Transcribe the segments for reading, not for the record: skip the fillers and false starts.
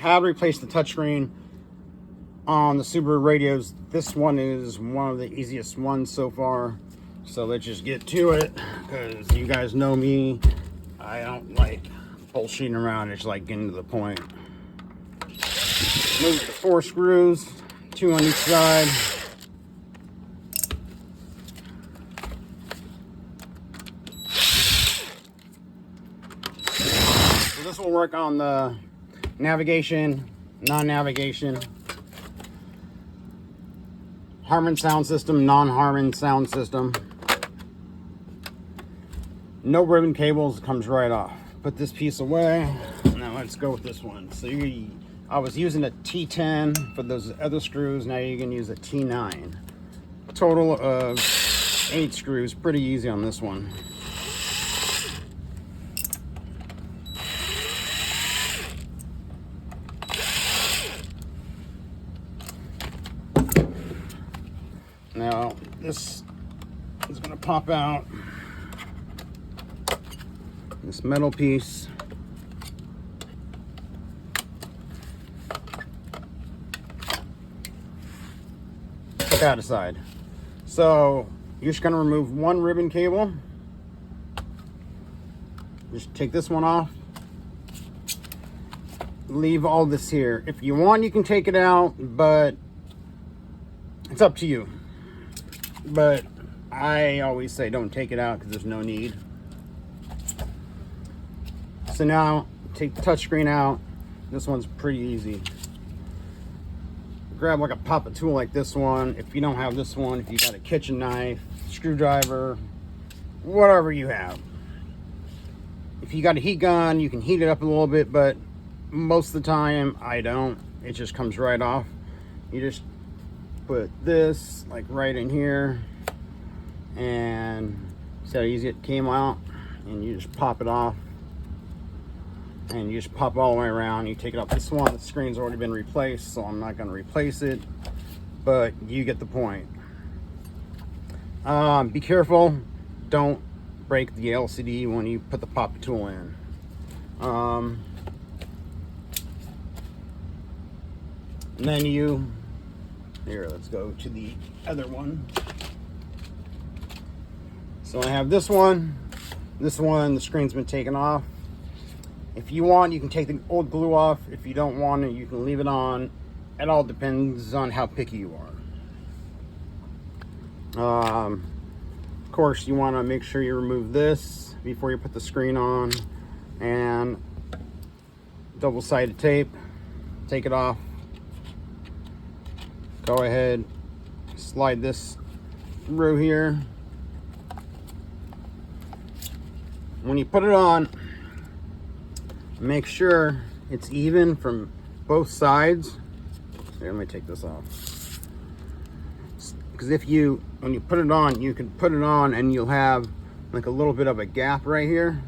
how to replace the touchscreen on the Subaru radios. This one is one of the easiest ones so far. So let's just get to it, because you guys know me. I don't like bullshitting around. It's like getting to the point. Move the 4 screws, 2 on each side. So this will work on the navigation, non-navigation, Harman sound system, non-Harman sound system. No ribbon cables, comes right off. Put this piece away. Now let's go with this one. So I was using a T10 for those other screws. Now you can use a T9. A total of 8 screws. Pretty easy on this one. Now this is going to pop out. This metal piece. Put that aside. So you're just going to remove one ribbon cable. Just take this one off. Leave all this here. If you want, you can take it out, but it's up to you. But I always say don't take it out because there's no need. So now, take the touchscreen out. This one's pretty easy. Grab like a pop-up tool like this one. If you don't have this one, if you got a kitchen knife, screwdriver, whatever you have. If you got a heat gun, you can heat it up a little bit, but most of the time, I don't. It just comes right off. You just put this like right in here, and see how easy it came out? And you just pop it off. And you just pop all the way around. You take it off. This one, the screen's already been replaced, so I'm not going to replace it, but you get the point. Be careful, don't break the LCD when you put the pop tool in. And then here, let's go to the other one. So I have this one, the screen's been taken off. If you want, you can take the old glue off. If you don't want it, you can leave it on. It all depends on how picky you are. Of course, you want to make sure you remove this before you put the screen on. And double-sided tape. Take it off. Go ahead, slide this through here. When you put it on, make sure it's even from both sides. Here, let me take this off. Because when you put it on, you can put it on and you'll have like a little bit of a gap right here.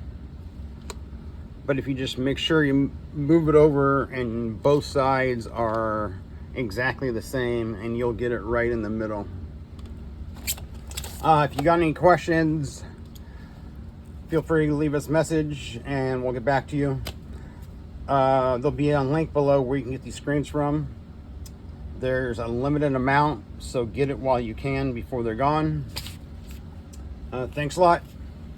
But if you just make sure you move it over and both sides are exactly the same, and you'll get it right in the middle. If you got any questions, feel free to leave us a message and we'll get back to you. There'll be a link below where you can get these screens from. There's a limited amount, so get it while you can before they're gone. Thanks a lot.